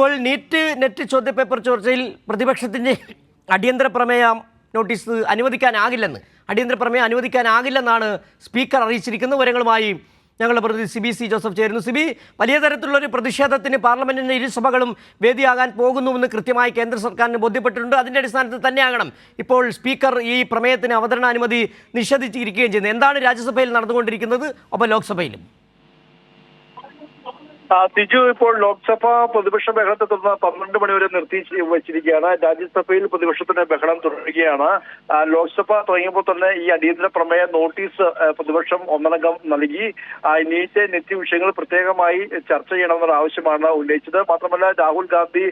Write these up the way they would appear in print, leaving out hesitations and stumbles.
ഇപ്പോൾ NEET net ചോദ്യപേപ്പർ ചോർച്ചയിൽ പ്രതിപക്ഷത്തിൻ്റെ അടിയന്തര പ്രമേയ നോട്ടീസ് അടിയന്തര പ്രമേയം അനുവദിക്കാനാകില്ലെന്നാണ് സ്പീക്കർ അറിയിച്ചിരിക്കുന്ന വിവരങ്ങളുമായി ഞങ്ങളുടെ പ്രതിനിധി സി ജോസഫ് ചേരുന്നു. സിബി, വലിയ തരത്തിലുള്ളൊരു പ്രതിഷേധത്തിന് പാർലമെന്റിന്റെ ഇരുസഭകളും വേദിയാകാൻ പോകുന്നുവെന്ന് കൃത്യമായി കേന്ദ്ര സർക്കാരിന് ബോധ്യപ്പെട്ടിട്ടുണ്ട്. അതിൻ്റെ അടിസ്ഥാനത്തിൽ തന്നെയാകണം ഇപ്പോൾ സ്പീക്കർ ഈ പ്രമേയത്തിന് അവതരണാനുമതി നിഷേധിച്ചിരിക്കുകയും ചെയ്യുന്നത്. എന്താണ് രാജ്യസഭയിൽ നടന്നുകൊണ്ടിരിക്കുന്നത്, ഒപ്പം ലോക്സഭയിലും? സിജു, ഇപ്പോൾ ലോക്സഭ പ്രതിപക്ഷ ബഹളത്തെ തുടർന്ന് 12 മണിവരെ നിർത്തി വെച്ചിരിക്കുകയാണ്. രാജ്യസഭയിൽ പ്രതിപക്ഷത്തിന്റെ ബഹളം തുടരുകയാണ്. ലോക്സഭ തുടങ്ങിയപ്പോൾ തന്നെ ഈ അടിയന്തര പ്രമേയ നോട്ടീസ് പ്രതിപക്ഷം ഒന്നടങ്കം നൽകി. നീറ്റ് നെറ്റ് വിഷയങ്ങൾ പ്രത്യേകമായി ചർച്ച ചെയ്യണമെന്നുള്ള ആവശ്യമാണ് ഉന്നയിച്ചത്. മാത്രമല്ല, രാഹുൽ ഗാന്ധി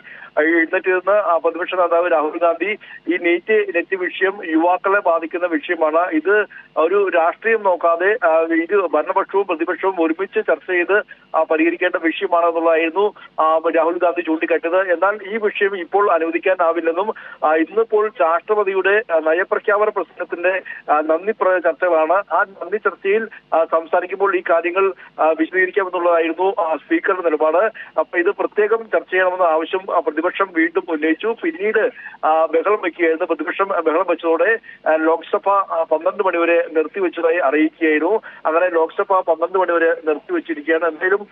എഴുന്നേറ്റ് നിന്ന് പ്രതിപക്ഷ നേതാവ് രാഹുൽ ഗാന്ധി ഈ നീറ്റ് നെറ്റ് വിഷയം യുവാക്കളെ ബാധിക്കുന്ന വിഷയമാണ്, ഇത് ഒരു രാഷ്ട്രീയം നോക്കാതെ ഇത് ഭരണപക്ഷവും പ്രതിപക്ഷവും ഒരുമിച്ച് ചർച്ച ചെയ്ത് പരിഹരിക്കേണ്ട വിഷയമാണെന്നുള്ളതായിരുന്നു രാഹുൽ ഗാന്ധി ചൂണ്ടിക്കാട്ടിയത്. എന്നാൽ ഈ വിഷയം ഇപ്പോൾ അനുവദിക്കാനാവില്ലെന്നും ഇന്നിപ്പോൾ രാഷ്ട്രപതിയുടെ നയപ്രഖ്യാപന പ്രസംഗത്തിന്റെ നന്ദി ചർച്ചകളാണ്. ആ നന്ദി ചർച്ചയിൽ സംസാരിക്കുമ്പോൾ ഈ കാര്യങ്ങൾ വിശദീകരിക്കാമെന്നുള്ളതായിരുന്നു സ്പീക്കറുടെ നിലപാട്. അപ്പൊ ഇത് പ്രത്യേകം ചർച്ച ചെയ്യണമെന്ന ആവശ്യം പ്രതിപക്ഷം വീണ്ടും ഉന്നയിച്ചു. പിന്നീട് ബഹളം വയ്ക്കുകയായിരുന്നു. പ്രതിപക്ഷം ബഹളം വെച്ചതോടെ ലോക്സഭ 12 മണിവരെ നിർത്തിവെച്ചതായി അറിയിക്കുകയായിരുന്നു. അങ്ങനെ ലോക്സഭ 12 മണിവരെ നിർത്തിവെച്ചിരിക്കുകയാണ്. എന്തായാലും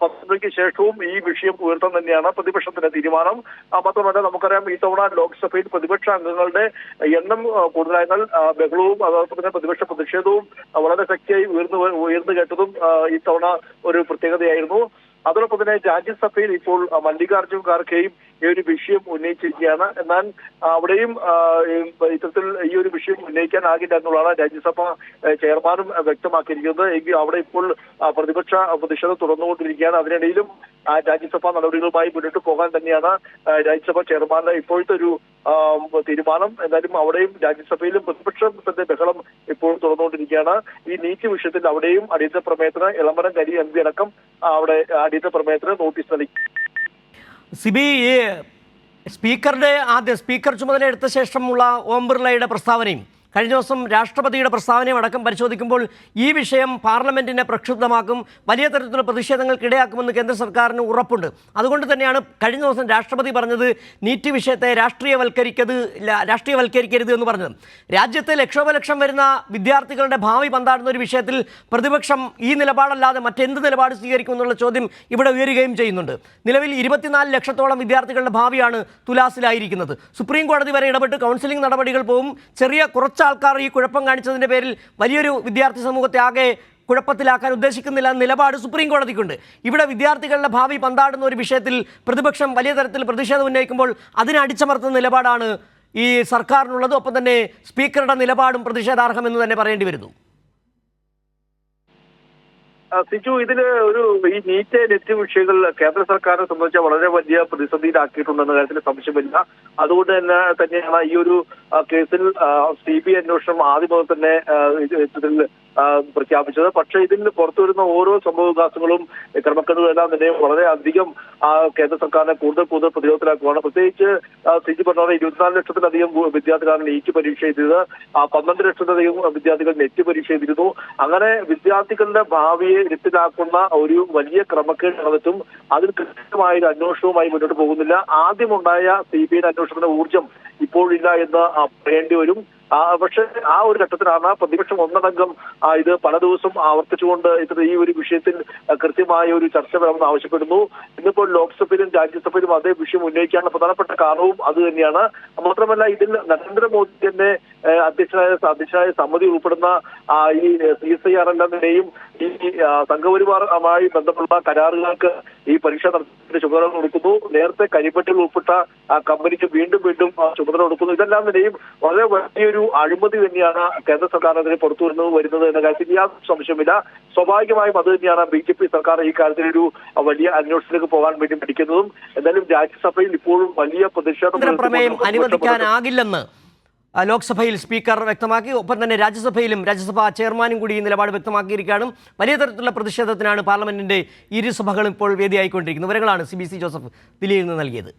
12 മണിക്ക് ശേഷവും ഈ വിഷയം ഉയർത്താൻ തന്നെയാണ് പ്രതിപക്ഷത്തിന്റെ തീരുമാനം. മാത്രമല്ല, നമുക്കറിയാം ഈ തവണ ലോക്സഭയിൽ പ്രതിപക്ഷ അംഗങ്ങളുടെ എണ്ണം കൂടുതലായതിനാൽ ബഹളവും അതോടൊപ്പം തന്നെ പ്രതിപക്ഷ പ്രതിഷേധവും വളരെ ശക്തിയായി ഉയർന്നു കേട്ടതും ഈ തവണ ഒരു പ്രത്യേകതയായിരുന്നു. അതോടൊപ്പം തന്നെ രാജ്യസഭയിൽ ഇപ്പോൾ മല്ലികാർജ്ജുൻ ഖാർഗെയും ഈ ഒരു വിഷയം ഉന്നയിച്ചിരിക്കുകയാണ്. എന്നാൽ അവിടെയും ഇത്തരത്തിൽ ഈ ഒരു വിഷയം ഉന്നയിക്കാനാകില്ല എന്നുള്ളതാണ് രാജ്യസഭ ചെയർമാനും വ്യക്തമാക്കിയിരിക്കുന്നത്. എങ്കിൽ അവിടെ ഇപ്പോൾ പ്രതിപക്ഷ പ്രതിഷേധം തുടർന്നുകൊണ്ടിരിക്കുകയാണ്. അതിനിടയിലും രാജ്യസഭാ നടപടികളുമായി മുന്നോട്ട് പോകാൻ തന്നെയാണ് രാജ്യസഭ ചെയർമാന്റെ ഇപ്പോഴത്തെ ഒരു തീരുമാനം. എന്തായാലും അവിടെയും രാജ്യസഭയിലും പ്രതിപക്ഷത്തിന്റെ ബഹളം ഇപ്പോൾ തുറന്നുകൊണ്ടിരിക്കുകയാണ്. ഈ നീറ്റ് വിഷയത്തിൽ അവിടെയും അടിയന്തര പ്രമേയത്തിന് ഇളമരം കരി എം പി അടക്കം അവിടെ അടിയന്തര പ്രമേയത്തിന് നോട്ടീസ് നൽകി. സിബി, സ്പീക്കർ ചുമതല എടുത്ത ശേഷമുള്ള ഓം ബിർളയുടെ പ്രസ്താവനയും കഴിഞ്ഞ ദിവസം രാഷ്ട്രപതിയുടെ പ്രസ്താവനയും അടക്കം പരിശോധിക്കുമ്പോൾ ഈ വിഷയം പാർലമെന്റിനെ പ്രക്ഷുബ്ധമാക്കും, വലിയ തരത്തിലുള്ള പ്രതിഷേധങ്ങൾക്ക് ഇടയാക്കുമെന്ന് കേന്ദ്ര സർക്കാരിന് ഉറപ്പുണ്ട്. അതുകൊണ്ട് തന്നെയാണ് കഴിഞ്ഞ ദിവസം രാഷ്ട്രപതി പറഞ്ഞത് നീറ്റ് വിഷയത്തെ രാഷ്ട്രീയവൽക്കരിക്കരുത് എന്ന് പറഞ്ഞത്. രാജ്യത്തെ ലക്ഷോപലക്ഷം വരുന്ന വിദ്യാർത്ഥികളുടെ ഭാവി പന്താടുന്ന ഒരു വിഷയത്തിൽ പ്രതിപക്ഷം ഈ നിലപാടല്ലാതെ മറ്റെന്ത് നിലപാട് സ്വീകരിക്കുമെന്നുള്ള ചോദ്യം ഇവിടെ ഉയരുകയും ചെയ്യുന്നുണ്ട്. നിലവിൽ 24 ലക്ഷത്തോളം വിദ്യാർത്ഥികളുടെ ഭാവിയാണ് തുലാസിലായിരിക്കുന്നത്. സുപ്രീം കോടതി വരെ ഇടപെട്ട് കൗൺസിലിംഗ് നടപടികൾ പോവും. കുറച്ച് ആൾക്കാർ ഈ കുഴപ്പം കാണിച്ചതിൻ്റെ പേരിൽ വലിയൊരു വിദ്യാർത്ഥി സമൂഹത്തെ ആകെ കുഴപ്പത്തിലാക്കാൻ ഉദ്ദേശിക്കുന്നില്ല എന്ന നിലപാട് സുപ്രീം കോടതിക്കുണ്ട്. ഇവിടെ വിദ്യാർത്ഥികളുടെ ഭാവി പന്താടുന്ന ഒരു വിഷയത്തിൽ പ്രതിപക്ഷം വലിയ തരത്തിൽ പ്രതിഷേധം ഉന്നയിക്കുമ്പോൾ അതിനെ അടിച്ചമർത്തുന്ന നിലപാടാണ് ഈ സർക്കാരിനുള്ളത്. ഒപ്പം തന്നെ സ്പീക്കറുടെ നിലപാടും പ്രതിഷേധാർഹമെന്ന് തന്നെ പറയേണ്ടി വരുന്നു. സിജു, ഇതില് ഈ നീറ്റ് നെറ്റ് വിഷയങ്ങൾ കേന്ദ്ര സർക്കാരിനെ സംബന്ധിച്ച വളരെ വലിയ പ്രതിസന്ധിയിലാക്കിയിട്ടുണ്ടെന്ന കാര്യത്തിൽ സംശയമില്ല. അതുകൊണ്ട് തന്നെയാണ് ഈ ഒരു കേസിൽ CBI അന്വേഷണം ആദ്യം മുതൽ തന്നെ ഇതിൽ പ്രഖ്യാപിച്ചത്. പക്ഷേ ഇതിൽ പുറത്തുവരുന്ന ഓരോ സംഭവവികാസങ്ങളും ക്രമക്കേടുകളെല്ലാം തന്നെ വളരെ അധികം കേന്ദ്ര സർക്കാരിനെ കൂടുതൽ പ്രതിരോധത്തിലാക്കുകയാണ്. പ്രത്യേകിച്ച് സിജി പറഞ്ഞ 24 ലക്ഷത്തിലധികം വിദ്യാർത്ഥികളാണ് നീറ്റ് പരീക്ഷ എഴുതിയത്. 12 ലക്ഷത്തിലധികം വിദ്യാർത്ഥികൾ നെറ്റ് പരീക്ഷ എഴുതിയിരുന്നു. അങ്ങനെ വിദ്യാർത്ഥികളുടെ ഭാവിയെ ഇരുട്ടിലാക്കുന്ന ഒരു വലിയ ക്രമക്കേട് നടന്നിട്ടും അതിൽ കൃത്യമായ ഒരു അന്വേഷണവുമായി മുന്നോട്ട് പോകുന്നില്ല. ആദ്യമുണ്ടായ CBI അന്വേഷണത്തിന്റെ ഊർജ്ജം ഇപ്പോഴില്ല എന്ന് പറയേണ്ടി വരും. പക്ഷെ ആ ഒരു ഘട്ടത്തിലാണ് പ്രതിപക്ഷം ഒന്നടങ്കം ഇത് പല ദിവസം ആവർത്തിച്ചുകൊണ്ട് ഈ ഒരു വിഷയത്തിൽ കൃത്യമായ ഒരു ചർച്ച വേണമെന്ന് ആവശ്യപ്പെടുന്നു. ഇന്നിപ്പോൾ ലോക്സഭയിലും രാജ്യസഭയിലും അതേ വിഷയം ഉന്നയിക്കാനുള്ള പ്രധാനപ്പെട്ട കാരണവും അത് തന്നെയാണ്. മാത്രമല്ല, ഇതിൽ നരേന്ദ്രമോദി തന്നെ അധ്യക്ഷനായ സമിതി ഉൾപ്പെടുന്ന ഈ CSIR നിലയും ഈ സംഘപരിവാറുമായി ബന്ധപ്പെട്ട കരാറുകൾക്ക് ഈ പരീക്ഷ നടത്തുന്നതിന് ചുമതല കൊടുക്കുന്നു. നേരത്തെ കരിപ്പട്ടിയിൽ ഉൾപ്പെട്ട കമ്പനിക്ക് വീണ്ടും ചുമതല കൊടുക്കുന്നു. ഇതെല്ലാം നിലയും വളരെ വലിയൊരു അഴിമതി തന്നെയാണ് കേന്ദ്ര സർക്കാരിനെതിരെ പുറത്തു വരുന്നത് എന്ന കാര്യത്തിൽ യാതൊരു സംശയമില്ല. സ്വാഭാവികമായും അത് തന്നെയാണ് BJP സർക്കാർ ഈ കാര്യത്തിലൊരു വലിയ അന്വേഷണത്തിലേക്ക് പോകാൻ വേണ്ടി പഠിക്കുന്നതും. എന്തായാലും രാജ്യസഭയിൽ ഇപ്പോഴും വലിയ പ്രതിഷേധം പ്രമേയം അനുവദിക്കാനാകില്ലെന്ന് ലോക്സഭയിൽ സ്പീക്കർ വ്യക്തമാക്കി. ഒപ്പം തന്നെ രാജ്യസഭാ ചെയർമാനും കൂടി ഈ നിലപാട് വ്യക്തമാക്കിയിരിക്കുകയാണ്. വലിയ തരത്തിലുള്ള പ്രതിഷേധത്തിനാണ് പാർലമെന്റിന്റെ ഇരുസഭകളും ഇപ്പോൾ വേദിയായിക്കൊണ്ടിരിക്കുന്നത്. വിവരങ്ങളാണ് CBC ജോസഫ് ദില്ലിയിൽ നിന്ന് നൽകിയത്.